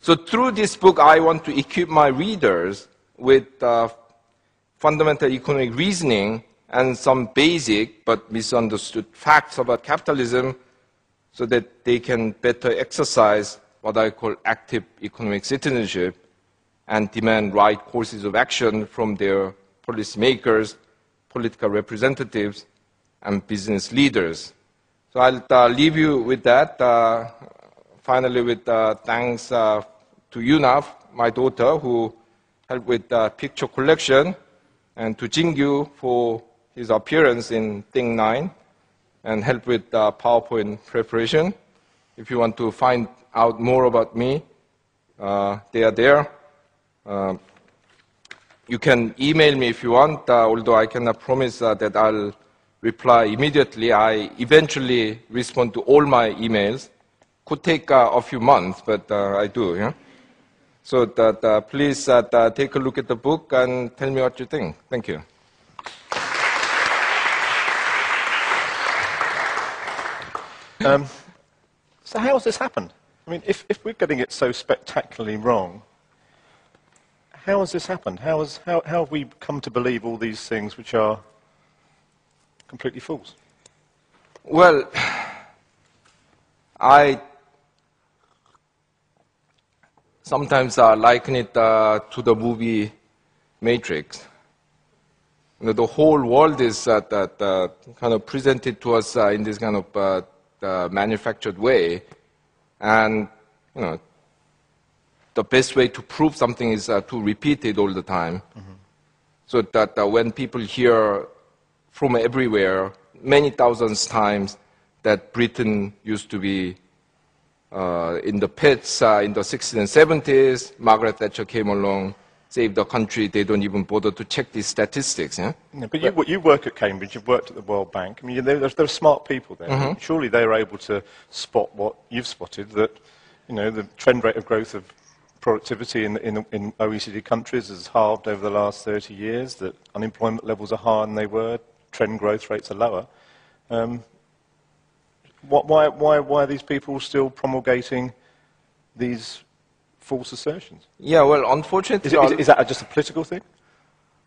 So through this book, I want to equip my readers with fundamental economic reasoning and some basic but misunderstood facts about capitalism so that they can better exercise what I call active economic citizenship and demand right courses of action from their policymakers, political representatives, and business leaders. So I'll leave you with that. Finally, with thanks to Yunaf, my daughter, who helped with the picture collection, and to Jingyu for his appearance in Thing 9, and help with PowerPoint preparation. If you want to find out more about me, they are there. You can email me if you want, although I cannot promise that I'll reply immediately. I eventually respond to all my emails. Could take a few months, but I do. Yeah? So that, please take a look at the book and tell me what you think. Thank you. So how has this happened? I mean, if we're getting it so spectacularly wrong, how has this happened? How have we come to believe all these things which are completely false? Well, I sometimes liken it to the movie Matrix. You know, the whole world is kind of presented to us in this kind of manufactured way, and you know, the best way to prove something is to repeat it all the time, so that when people hear from everywhere, many thousands times, that Britain used to be in the pits in the 60s and 70s, Margaret Thatcher came along, saved the country, they don't even bother to check these statistics. Yeah? Yeah, but you work at Cambridge, you've worked at the World Bank. I mean, there are smart people there. Surely they were able to spot what you've spotted, that you know, the trend rate of growth of productivity in OECD countries has halved over the last 30 years, that unemployment levels are higher than they were, trend growth rates are lower. Why are these people still promulgating these false assertions? Yeah, well, unfortunately... Is that just a political thing?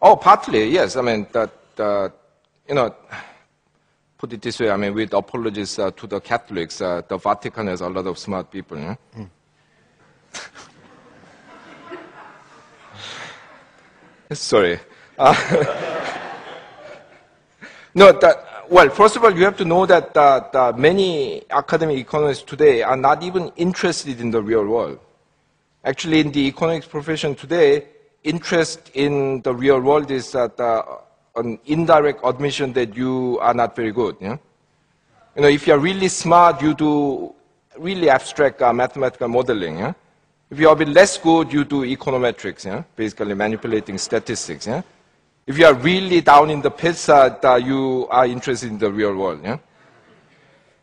Oh, partly, yes. I mean, you know, put it this way, I mean, with apologies to the Catholics, the Vatican has a lot of smart people. Yeah? Sorry. No, well, first of all, you have to know that many academic economists today are not even interested in the real world. Actually, in the economics profession today, interest in the real world is an indirect admission that you are not very good. Yeah? You know, if you're really smart, you do really abstract mathematical modeling. Yeah? If you're a bit less good, you do econometrics, yeah? Basically manipulating statistics. Yeah? If you are really down in the pits, you are interested in the real world. Yeah?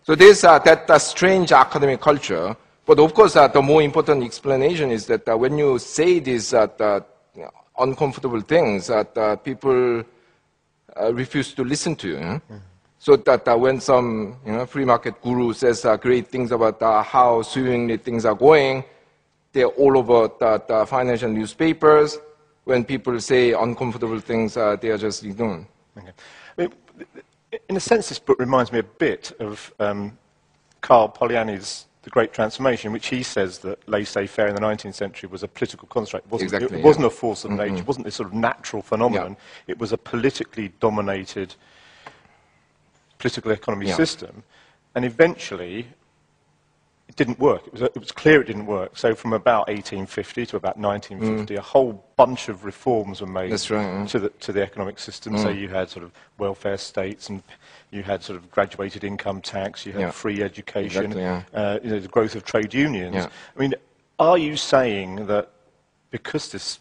So there's that strange academic culture. But of course, the more important explanation is that when you say these uncomfortable things, people refuse to listen to you. Yeah? So that when some free market guru says great things about how swimmingly things are going, they're all over the financial newspapers. When people say uncomfortable things, they are just ignored. Okay. I mean, in a sense, this book reminds me a bit of Karl Polanyi's The Great Transformation, which he says that laissez-faire in the 19th century was a political construct. It wasn't a force of nature. It wasn't this sort of natural phenomenon. Yeah. It was a politically dominated political economy system. And eventually, it didn't work. It was clear it didn't work. So from about 1850 to about 1950, a whole bunch of reforms were made to the economic system. So you had sort of welfare states, and you had sort of graduated income tax, you had free education, the growth of trade unions. Yeah. I mean, are you saying that because this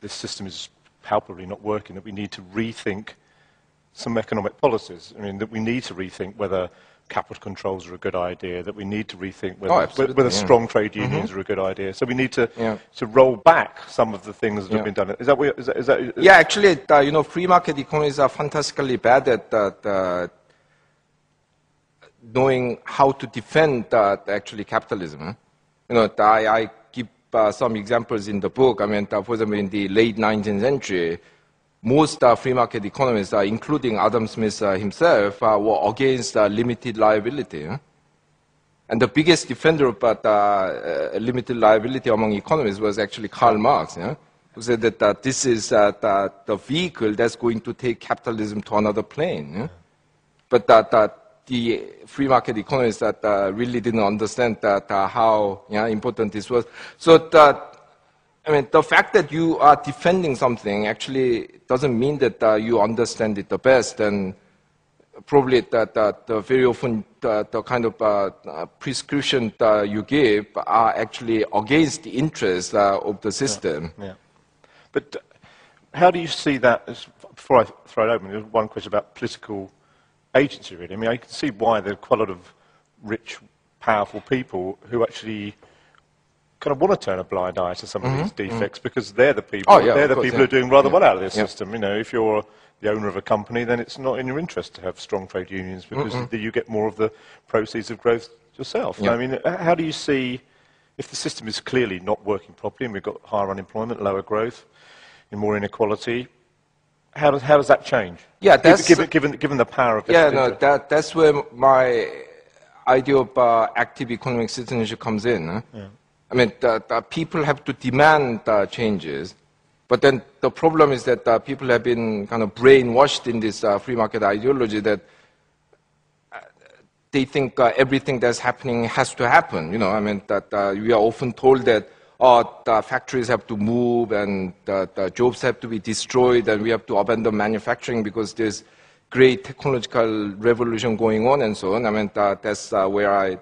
system is palpably not working, that we need to rethink some economic policies? I mean, that we need to rethink whether capital controls are a good idea, that we need to rethink whether strong trade unions are a good idea. So we need to roll back some of the things that have been done. Is that yeah, actually, free market economies are fantastically bad at knowing how to defend actually capitalism. I give some examples in the book. I mean, for example, in the late 19th century, most free market economists, including Adam Smith himself, were against limited liability. And the biggest defender of limited liability among economists was actually Karl Marx, who said that this is the vehicle that's going to take capitalism to another plane. But the free market economists that really didn't understand how important this was. So I mean, the fact that you are defending something actually doesn't mean that you understand it the best, and probably that very often the kind of prescription you give are actually against the interests of the system. Yeah. But how do you see that, before I throw it open, there's one question about political agency, really. I mean, I can see why there are quite a lot of rich, powerful people who actually kind of want to turn a blind eye to some of these defects, because they're the people, who are doing rather well out of this system. You know, if you're the owner of a company, then it's not in your interest to have strong trade unions, because you get more of the proceeds of growth yourself. I mean, how do you see, if the system is clearly not working properly and we've got higher unemployment, lower growth, and more inequality, how does that change? Yeah, that's given the power of this. That's where my idea of active economic citizenship comes in. I mean, the people have to demand changes, but then the problem is that people have been kind of brainwashed in this free market ideology that they think everything that's happening has to happen. You know, I mean, that we are often told that the factories have to move and the jobs have to be destroyed and we have to abandon manufacturing because there's great technological revolution going on and so on. I mean, that's where I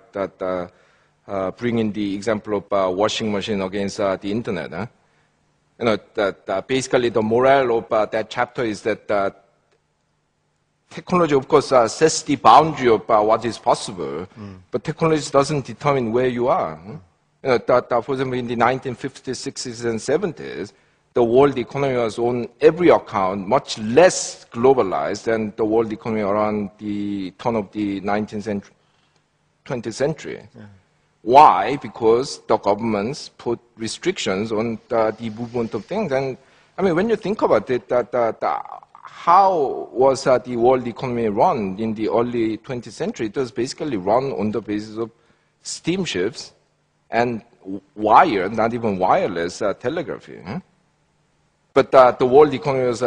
bring in the example of washing machine against the internet. You know, that basically the moral of that chapter is that technology, of course, sets the boundary of what is possible, but technology doesn't determine where you are. You know, for example, in the 1950s, 60s, and 70s, the world economy was on every account much less globalized than the world economy around the turn of the 19th century, 20th century. Why? Because the governments put restrictions on the movement of things. And I mean, when you think about it, how was the world economy run in the early 20th century? It was basically run on the basis of steamships and wire, not even wireless telegraphy. But the world economy was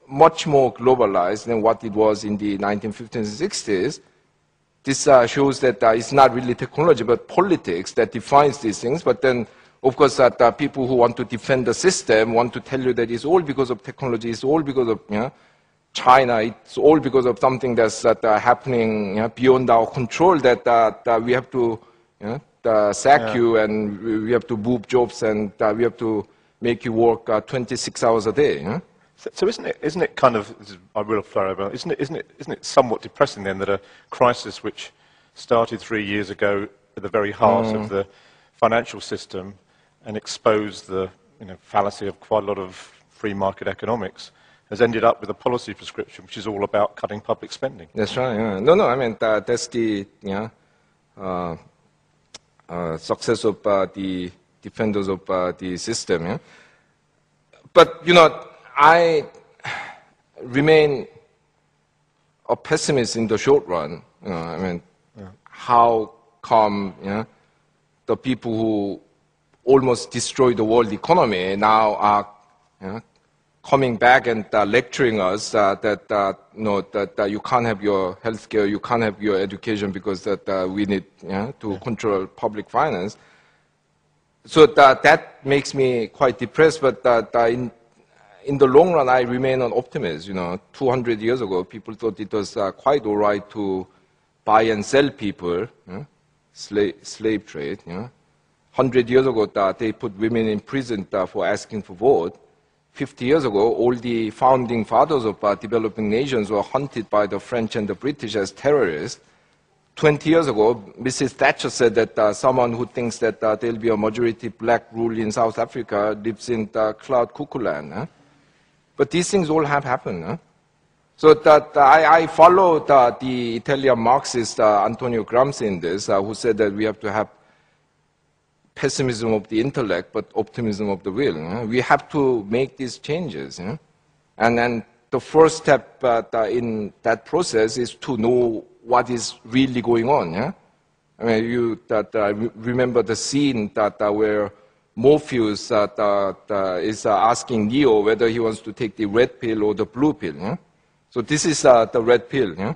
much more globalized than what it was in the 1950s and 60s. This shows that it's not really technology, but politics that defines these things. But then, of course, that people who want to defend the system want to tell you that it's all because of technology, it's all because of China, it's all because of something that's happening beyond our control, that we have to sack you and we have to move jobs and we have to make you work 26 hours a day. So isn't it kind of, I will throw over, isn't it somewhat depressing then that a crisis which started 3 years ago at the very heart of the financial system and exposed the fallacy of quite a lot of free market economics has ended up with a policy prescription which is all about cutting public spending? That's right. No, I mean, that's the success of the defenders of the system. But, I remain a pessimist in the short run. I mean, how come the people who almost destroyed the world economy now are coming back and lecturing us that you can't have your healthcare, you can't have your education because that we need to control public finance. So that makes me quite depressed. But in the long run, I remain an optimist. 200 years ago, people thought it was quite all right to buy and sell people, slave trade. 100 years ago, they put women in prison for asking for vote. 50 years ago, all the founding fathers of developing nations were hunted by the French and the British as terrorists. 20 years ago, Mrs. Thatcher said that someone who thinks that there'll be a majority black rule in South Africa lives in the cloud cuckoo land. But these things all have happened. So that I follow the Italian Marxist Antonio Gramsci in this, who said that we have to have pessimism of the intellect, but optimism of the will. We have to make these changes. And then the first step in that process is to know what is really going on. I mean, you remember the scene where Morpheus is asking Neo whether he wants to take the red pill or the blue pill. So this is the red pill.